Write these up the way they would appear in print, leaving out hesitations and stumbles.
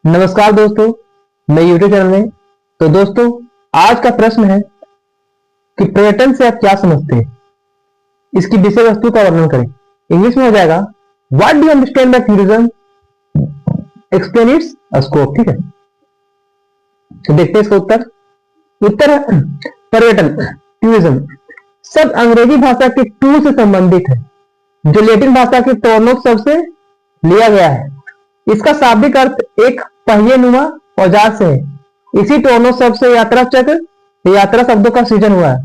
नमस्कार दोस्तों, मैं यूट्यूब चैनल में। तो दोस्तों, आज का प्रश्न है कि पर्यटन से आप क्या समझते हैं। इसकी विषय वस्तु का वर्णन करें। इंग्लिश में हो जाएगा, what do you understand by tourism, explain it's scope. ठीक है, तो देखते हैं इसका उत्तर। उत्तर है पर्यटन, टूरिज्म शब्द अंग्रेजी भाषा के टूर से संबंधित है, जो लैटिन भाषा के टोर्नोस शब्द से लिया गया है। इसका शाब्दिक अर्थ एक पहिए नुमा औजार से है। इसी टोर्नो शब्द से यात्रा चक्र, यात्रा शब्दों का सृजन हुआ है,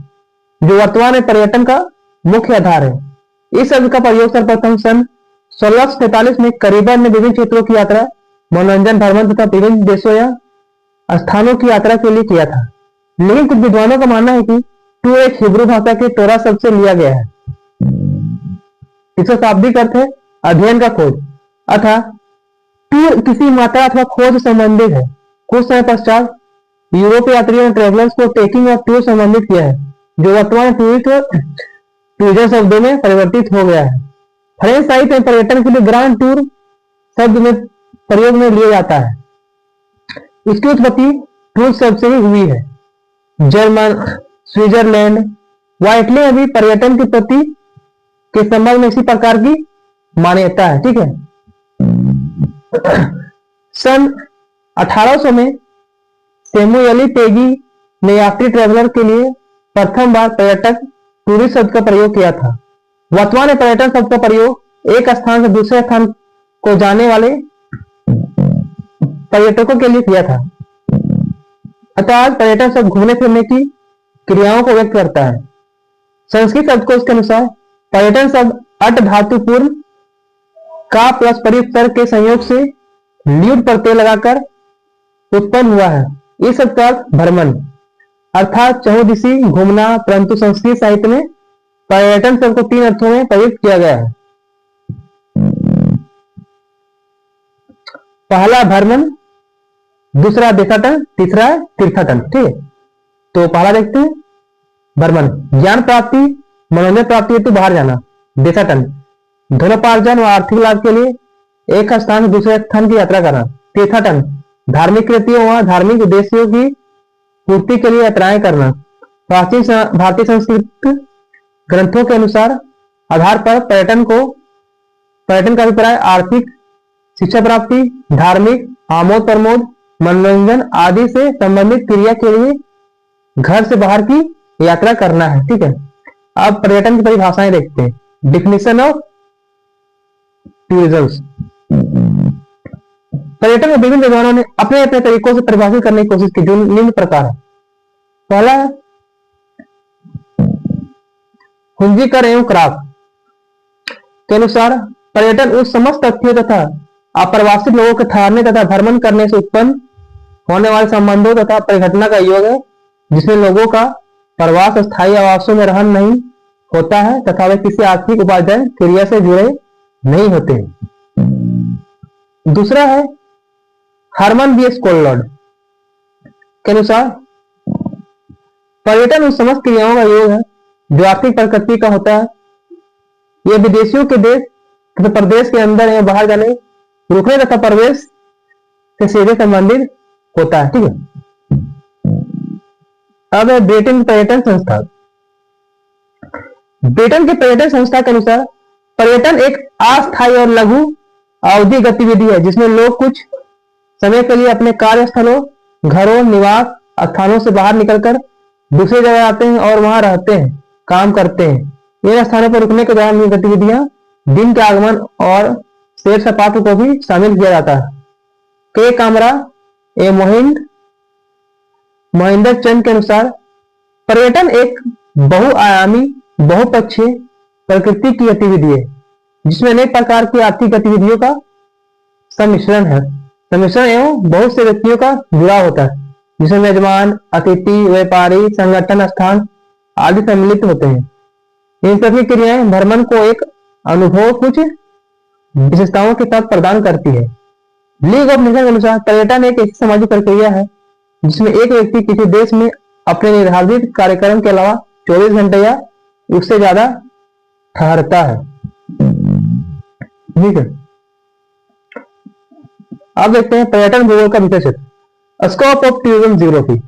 जो वर्तमान में पर्यटन का मुख्य आधार है। इस शब्द का प्रयोग सर्वप्रथम सन 1643 में करीबन ने विभिन्न क्षेत्रों की यात्रा, मनोरंजन, भ्रमण तथा विभिन्न देशों या स्थानों की यात्रा के लिए किया था। लेकिन कुछ विद्वानों का मानना है कि टूर एक हिब्रू भाषा के टोरा शब्द से लिया गया है। इसका शाब्दिक अर्थ है अध्ययन का खोज, अतः टूर किसी यात्रा अथवा खोज से संबंधित है। कुछ समय पश्चात यूरोपीय यात्रियों ने ट्रेवलर्स को टेकिंग और टूर संबंधित किया है, जो वर्तमान टूरिस्ट और टूरिज्म शब्दों में परिवर्तित हो गया है। फ्रेंच साहित्य में पर्यटन के लिए ग्रांड टूर शब्द में प्रयोग में लिया जाता है। इसकी उत्पत्ति टूर शब्द से ही हुई है। जर्मन, स्विट्जरलैंड व इटली में भी पर्यटन की प्रति के संबंध में इसी प्रकार की मान्यता है। ठीक है, सन 1800 में सेमुएली पेगी ने यात्री ट्रेवलर के लिए प्रथम बार पर्यटक टूरिस्ट शब्द का प्रयोग किया था। वर्तमान में पर्यटन शब्द का प्रयोग एक स्थान से दूसरे स्थान को जाने वाले पर्यटकों के लिए किया था। अतः आज पर्यटन शब्द घूमने फिरने की क्रियाओं को व्यक्त करता है। संस्कृत शब्दकोश के अनुसार पर्यटन शब्द अट धातु पूर्व का प्लस परिसर के संयोग से ल्यूट प्रत्यय लगाकर उत्पन्न हुआ है। इस शब्द का अर्थ भ्रमण अर्थात चहुदिशी घूमना, परंतु संस्कृत साहित्य में पर्यटन शब्द को 3 अर्थों में प्रयुक्त किया गया है। पहला भ्रमण, दूसरा देशाटन, तीसरा तीर्थाटन। ठीक है, तो पहला देखते हैं भ्रमण, ज्ञान प्राप्ति, मनोरंजन प्राप्ति हेतु बाहर जाना। देशाटन, धनोपार्जन व आर्थिक लाभ के लिए एक स्थान से दूसरे स्थान की यात्रा करना। तीर्थाटन, धार्मिक कृतियों व धार्मिक उद्देश्यों की पूर्ति के लिए यात्राएं करना। प्राचीन भारतीय संस्कृत ग्रंथों के अनुसार आधार पर पर्यटन का अभिप्राय आर्थिक, शिक्षा प्राप्ति, धार्मिक, आमोद प्रमोद, मनोरंजन आदि से संबंधित क्रिया के लिए घर से बाहर की यात्रा करना है। ठीक है, अब पर्यटन की परिभाषाएं देखते हैं। Definition of tourism. पर्यटन को विभिन्न विद्वानों ने अपने अपने तरीकों से परिभाषित करने की कोशिश की, जो निम्न प्रकार है। पहला है हुंजीकर एवं क्राफ्ट के अनुसार पर्यटन उस समस्त तथ्यों तथा अप्रवासित लोगों के ठहरने तथा भ्रमण करने से उत्पन्न होने वाले संबंधों तथा परिघटना का योग है, जिसमें लोगों का प्रवास स्थायी आवासों में रहन नहीं होता है तथा वे किसी आर्थिक उपार्जन क्रिया से जुड़े नहीं होते। दूसरा है हरमन बी स्कोलॉर्ड के अनुसार पर्यटन उस समस्त क्रियाओं का योग है जो आर्थिक प्रकृति का होता है। यह विदेशियों के देश तथा प्रदेश के अंदर एवं बाहर जाने, रुकने तथा प्रवेश से सीधे संबंधित होता है। ठीक है, अब है ब्रिटेन पर्यटन संस्था। ब्रिटेन के पर्यटन संस्था के अनुसार पर्यटन एक अस्थायी और लघु अवधि गतिविधि है, जिसमें लोग कुछ समय के लिए अपने कार्यस्थलों, घरों, निवास स्थानों से बाहर निकलकर दूसरी जगह आते हैं और वहां रहते हैं, काम करते हैं। इन स्थानों पर रुकने के दौरान ये गतिविधियां दिन के आगमन और सैर सपाटे को भी शामिल किया जाता है। के कामरा ए महेंद्र चंद के अनुसार पर्यटन एक बहुआयामी, बहुपक्षीय प्रकृति की गतिविधि है, जिसमें अनेक प्रकार की आर्थिक गतिविधियों का सम्मिश्रण एवं बहुत से व्यक्तियों का जुड़ाव होता है, जिसमें मेजबान, अतिथि, व्यापारी, संगठन, स्थान आदि सम्मिलित होते हैं। इन सभी क्रियाएं भ्रमण को एक अनुभव कुछ विशेषताओं के साथ प्रदान करती है। लीग ऑफ नेशन के अनुसार पर्यटन एक ऐसी सामाजिक प्रक्रिया है जिसमें एक व्यक्ति किसी देश में अपने निर्धारित कार्यक्रम के अलावा 24 घंटे या उससे ज्यादा ठहरता है। ठीक है, अब देखते हैं पर्यटन भूगोल का विषय क्षेत्र। Scope of tourism geography.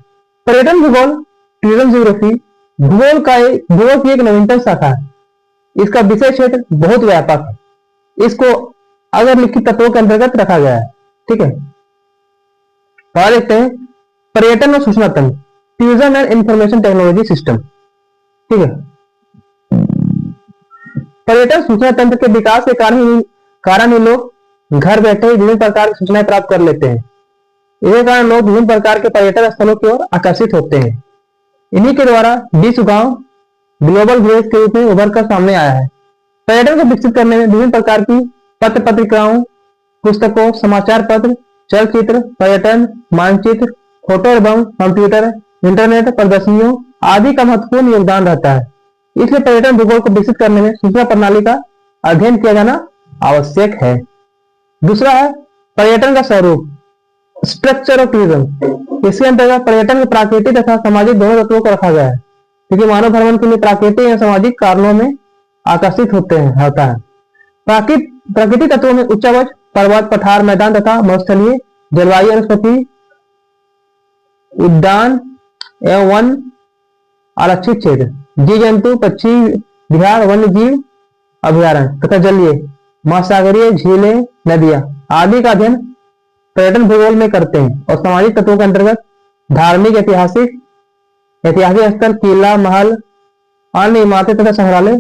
पर्यटन भूगोल टूरिज्म ज्योग्राफी भूगोल की एक नवीनतम शाखा है। इसका विषय क्षेत्र बहुत व्यापक है। इसको अगर लिखित तत्वों के अंतर्गत रखा गया है। ठीक है, तो आगे देखते हैं पर्यटन और सूचना तंत्र, tourism and information technology system. ठीक है, पर्यटन सूचना तंत्र के विकास के कारण ही लोग घर बैठे विभिन्न प्रकार की सूचनाएं प्राप्त कर लेते हैं। इसी कारण लोग विभिन्न प्रकार के पर्यटन स्थलों की ओर आकर्षित होते हैं। इन्हीं के द्वारा विश्व गांव ग्लोबल विलेज के रूप में उभर कर सामने आया है। पर्यटन को विकसित करने में विभिन्न प्रकार की पत्र पत्रिकाओं, पुस्तकों, समाचार पत्र, चलचित्र, पर्यटन मानचित्र, फोटो एल्बम, कंप्यूटर, इंटरनेट प्रदर्शनियों आदि का महत्वपूर्ण योगदान रहता है। इसलिए पर्यटन भूगोल को विकसित करने में सूचना प्रणाली का अध्ययन किया जाना आवश्यक है। दूसरा है पर्यटन का स्वरूप, स्ट्रक्चर ऑफ टूरिज्म। इसके अंतर्गत पर्यटन के प्राकृतिक तथा सामाजिक दोनों तत्वों को रखा गया है, क्योंकि मानव भ्रमण के लिए प्राकृतिक या सामाजिक कारणों में आकर्षित होता है। प्राकृतिक तत्वों में उच्चावच, पर्वत, पठार, मैदान तथा मरुस्थलीय जलवायु, वनस्पति उद्यान एवं वन, आरक्षित क्षेत्र, जीव जंतु, पक्षी विहार, वन्य जीव अभयारण्य तथा जलीय महासागरीय झीलें, नदियां आदि का अध्ययन पर्यटन भूगोल में करते हैं। और सामाजिक तत्वों के अंतर्गत धार्मिक, ऐतिहासिक स्थल, किला, महल, अन्य इमारतें तथा संग्रहालय,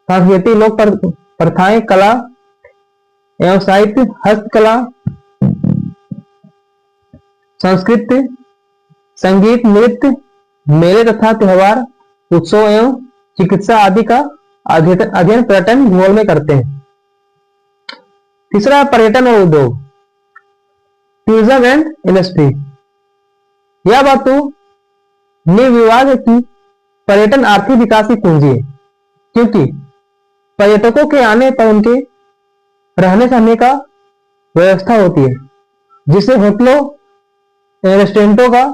सांस्कृतिक लोक प्रथाएं, कला एवं साहित्य, हस्तकला, संस्कृत, संगीत, नृत्य, मेले तथा त्योहार, उत्सव एवं चिकित्सा आदि का अध्ययन पर्यटन भूगोल में करते हैं। तीसरा पर्यटन और उद्योग, टूरिज्म एंड इंडस्ट्री। यह बात तो निर्विवाद है कि पर्यटन आर्थिक विकास की कुंजी है, क्योंकि पर्यटकों के आने पर उनके रहने सहने का व्यवस्था होती है, जिससे होटलों रेस्टोरेंटों का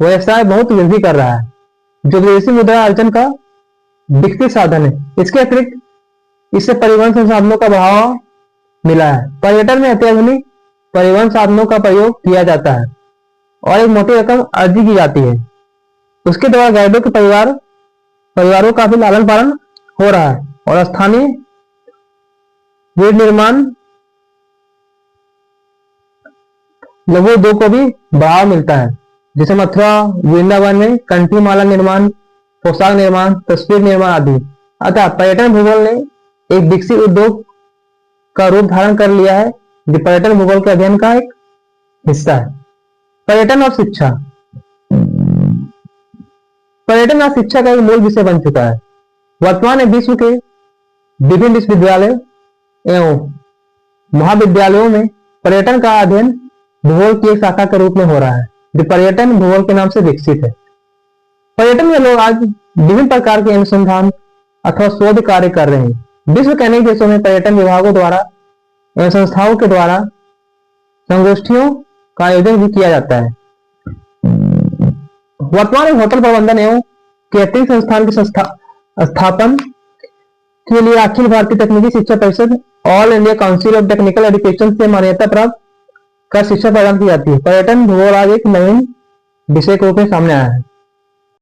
व्यवसाय बहुत वृद्धि कर रहा है, जो विदेशी मुद्रा अर्जन का विकसित साधन है। इसके अतिरिक्त इससे परिवहन संसाधनों का बढ़ावा मिला है। पर्यटन में अत्याधुनिक परिवहन साधनों का प्रयोग किया जाता है और एक मोटी रकम अर्जित की जाती है। उसके द्वारा गाइडों के परिवारों का भी लालन पालन हो रहा है और स्थानीय वीर निर्माण लघु उद्योग को भी बढ़ावा मिलता है, जैसे मथुरा वृंदावन में कंठी माला निर्माण, पोशाक निर्माण, तस्वीर निर्माण आदि। अतः पर्यटन भूगोल ने एक विकसित उद्योग का रूप धारण कर लिया है, जो पर्यटन भूगोल के अध्ययन का एक हिस्सा है। पर्यटन और शिक्षा। पर्यटन और शिक्षा का एक मूल विषय बन चुका है। वर्तमान में विश्व के विभिन्न विश्वविद्यालय एवं महाविद्यालयों में पर्यटन का अध्ययन भूगोल की एक शाखा के रूप में हो रहा है, जो पर्यटन भूगोल के नाम से विकसित है। पर्यटन में लोग आज विभिन्न प्रकार के अनुसंधान अथवा शोध कार्य कर रहे हैं। विश्व के अनेक देशों में पर्यटन विभागों द्वारा एवं संस्थाओं के द्वारा संगोष्ठियों का आयोजन भी किया जाता है। वर्तमान में होटल प्रबंधन एवं कैटरिंग संस्थान के स्थापन के लिए अखिल भारतीय तकनीकी शिक्षा परिषद all India council of technical education से मान्यता प्राप्त कर शिक्षा प्रदान की जाती है। पर्यटन भूगोल आज एक नवीन विषय के रूप में सामने आया है।